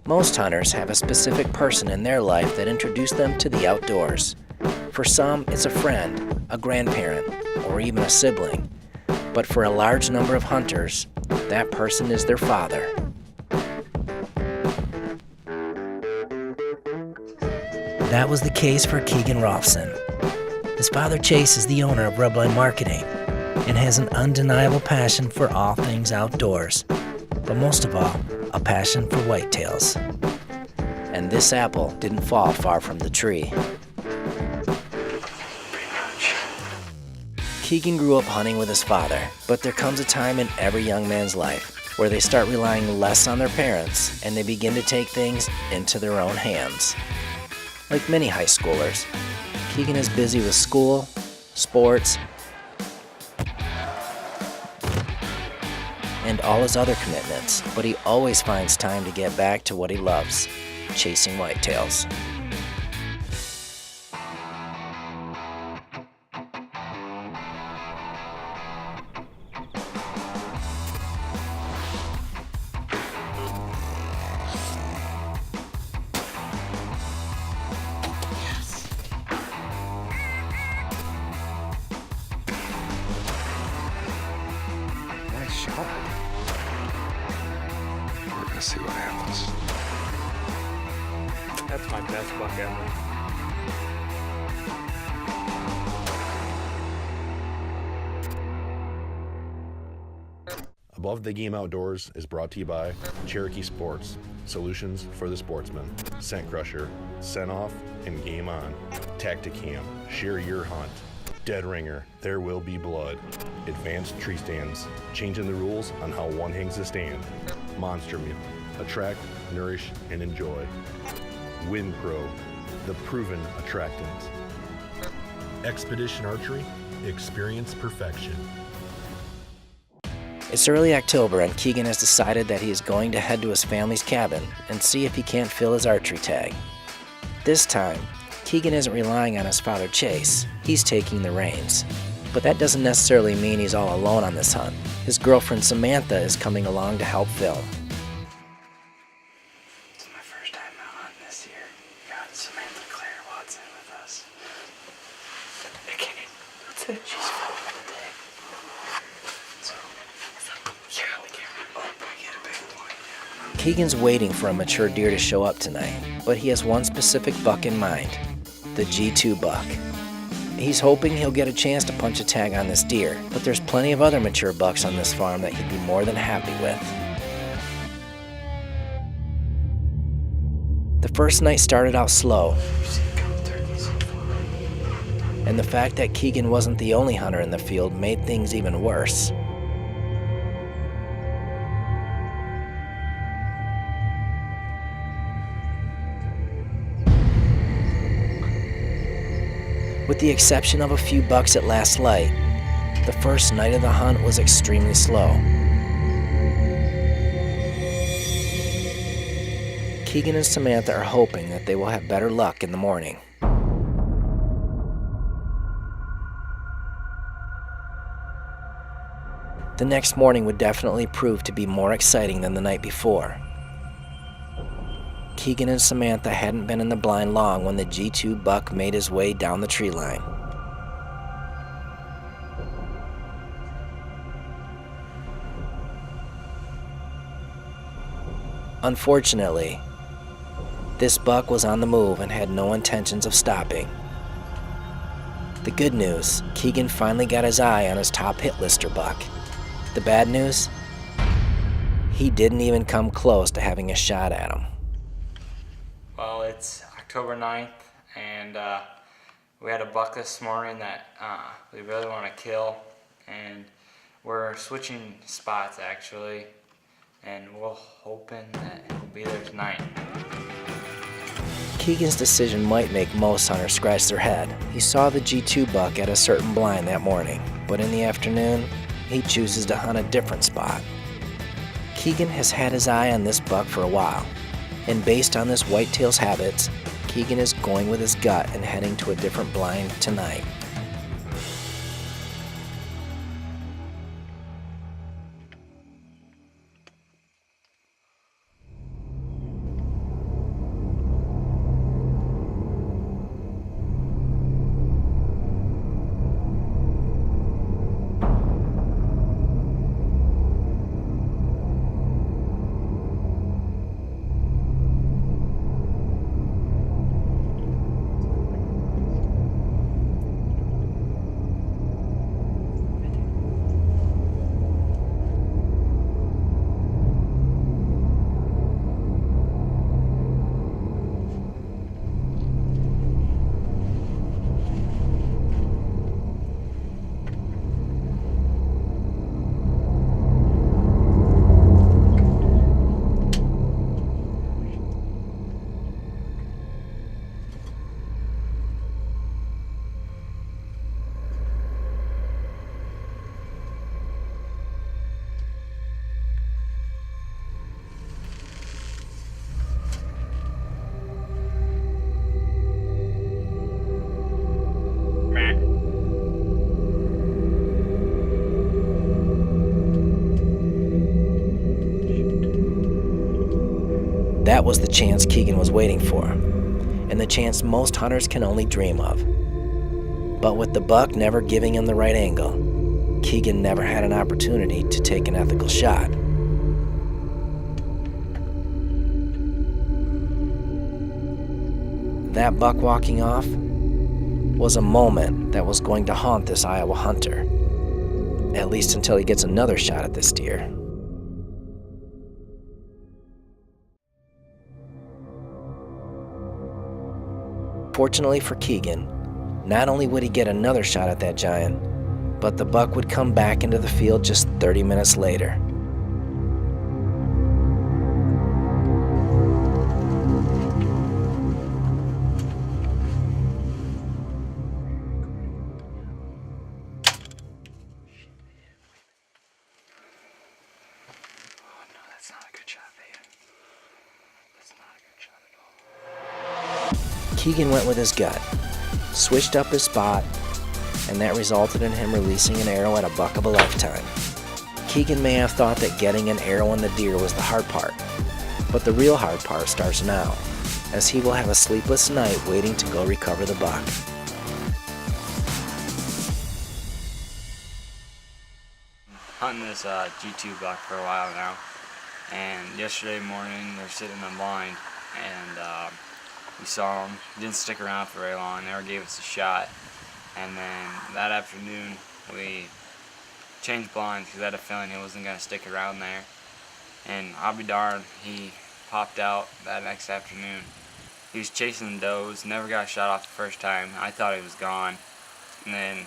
Most hunters have a specific person in their life that introduced them to the outdoors. For some, it's a friend, a grandparent, or even a sibling. But for a large number of hunters, that person is their father. That was the case for Keegan Rohlfsen. His father Chase is the owner of Rubline Marketing and has an undeniable passion for all things outdoors, but most of all, a passion for whitetails. And this apple didn't fall far from the tree. Keegan grew up hunting with his father, but there comes a time in every young man's life where they start relying less on their parents and they begin to take things into their own hands. Like many high schoolers, Keegan is busy with school, sports, and all his other commitments, but he always finds time to get back to what he loves, chasing whitetails. We're gonna see what happens. That's my best buck ever. Above the Game Outdoors is brought to you by Cherokee Sports, solutions for the sportsman, Scent Crusher, Scent Off, and Game On, Tacticam, Share Your Hunt, Dead Ringer, There Will Be Blood, Advanced Tree Stands, changing the rules on how one hangs the stand, Monster Meal, attract, nourish, and enjoy, Wind Pro, the proven attractant, Xpedition Archery, experience perfection. It's early October and Keegan has decided that he is going to head to his family's cabin and see if he can't fill his archery tag. This time, Keegan isn't relying on his father Chase, he's taking the reins. But that doesn't necessarily mean he's all alone on this hunt. His girlfriend Samantha is coming along to help Phil. It's my first time out hunting this year. Got Samantha Claire Watson with us. Okay, that's it. She's filming the day. So, yeah, the camera. Oh, I get a big point. Keegan's waiting for a mature deer to show up tonight, but he has one specific buck in mind, the G2 buck. He's hoping he'll get a chance to punch a tag on this deer, but there's plenty of other mature bucks on this farm that he'd be more than happy with. The first night started out slow, and the fact that Keegan wasn't the only hunter in the field made things even worse. With the exception of a few bucks at last light, the first night of the hunt was extremely slow. Keegan and Samantha are hoping that they will have better luck in the morning. The next morning would definitely prove to be more exciting than the night before. Keegan and Samantha hadn't been in the blind long when the G2 buck made his way down the tree line. Unfortunately, this buck was on the move and had no intentions of stopping. The good news, Keegan finally got his eye on his top hit lister buck. The bad news, he didn't even come close to having a shot at him. Well, it's October 9th, and we had a buck this morning that we really want to kill, and we're switching spots actually, and we're hoping that he'll be there tonight. Keegan's decision might make most hunters scratch their head. He saw the G2 buck at a certain blind that morning, but in the afternoon, he chooses to hunt a different spot. Keegan has had his eye on this buck for a while, and based on this whitetail's habits, Keegan is going with his gut and heading to a different blind tonight. That was the chance Keegan was waiting for, and the chance most hunters can only dream of. But with the buck never giving him the right angle, Keegan never had an opportunity to take an ethical shot. That buck walking off was a moment that was going to haunt this Iowa hunter, at least until he gets another shot at this deer. Fortunately for Keegan, not only would he get another shot at that giant, but the buck would come back into the field just 30 minutes later. Keegan went with his gut, switched up his spot, and that resulted in him releasing an arrow at a buck of a lifetime. Keegan may have thought that getting an arrow in the deer was the hard part, but the real hard part starts now, as he will have a sleepless night waiting to go recover the buck. Hunting this G2 buck for a while now, and yesterday morning they're sitting in the blind, and we saw him. He didn't stick around for very long, never gave us a shot. And then that afternoon we changed blinds because I had a feeling he wasn't going to stick around there. And I'll be darned, he popped out that next afternoon. He was chasing does, never got a shot off the first time. I thought he was gone. And then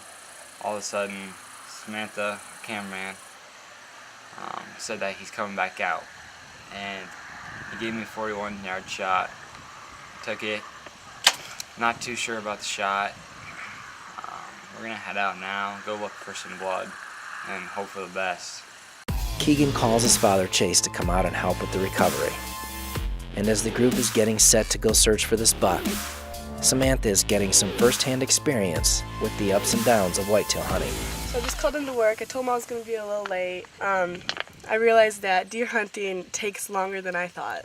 all of a sudden, Samantha, our cameraman, said that he's coming back out. And he gave me a 41-yard shot. Took it. Not too sure about the shot. We're gonna head out now, go look for some blood, and hope for the best. Keegan calls his father Chase to come out and help with the recovery. And as the group is getting set to go search for this buck, Samantha is getting some first-hand experience with the ups and downs of whitetail hunting. So I just called into work. I told him I was going to be a little late. I realized that deer hunting takes longer than I thought.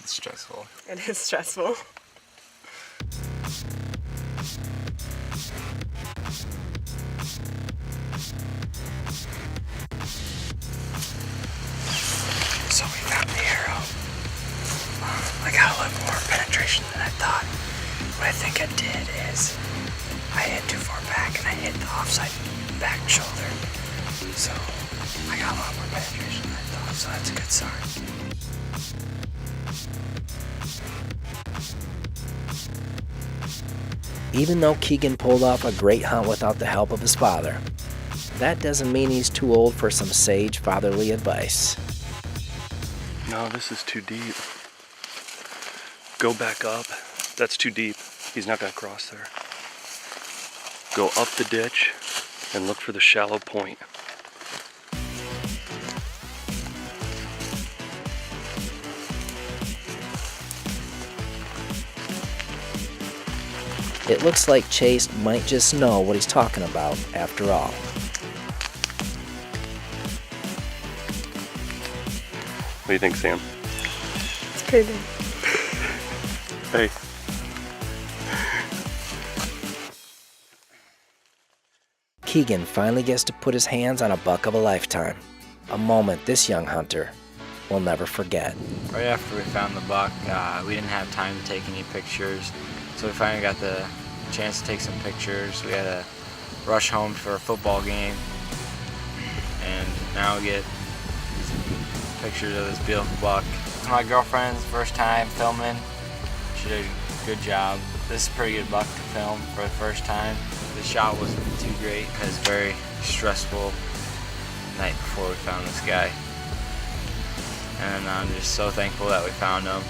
It's stressful. It is stressful. So we found the arrow. I got a little more penetration than I thought. What I think I did is I hit too far back and I hit the offside back shoulder. So I got a lot more penetration than I thought, so that's a good sign. Even though Keegan pulled off a great hunt without the help of his father, that doesn't mean he's too old for some sage fatherly advice. No, this is too deep. Go back up. That's too deep. He's not gonna cross there. Go up the ditch and look for the shallow point. It looks like Chase might just know what he's talking about after all. What do you think, Sam? It's pretty good. Hey. Keegan finally gets to put his hands on a buck of a lifetime, a moment this young hunter will never forget. Right after we found the buck, we didn't have time to take any pictures, so we finally got the chance to take some pictures. We had to rush home for a football game, and now we get pictures of this beautiful buck. It's my girlfriend's first time filming. She did a good job. This is a pretty good buck to film for the first time. The shot wasn't too great. It was a very stressful night before we found this guy. And I'm just so thankful that we found him.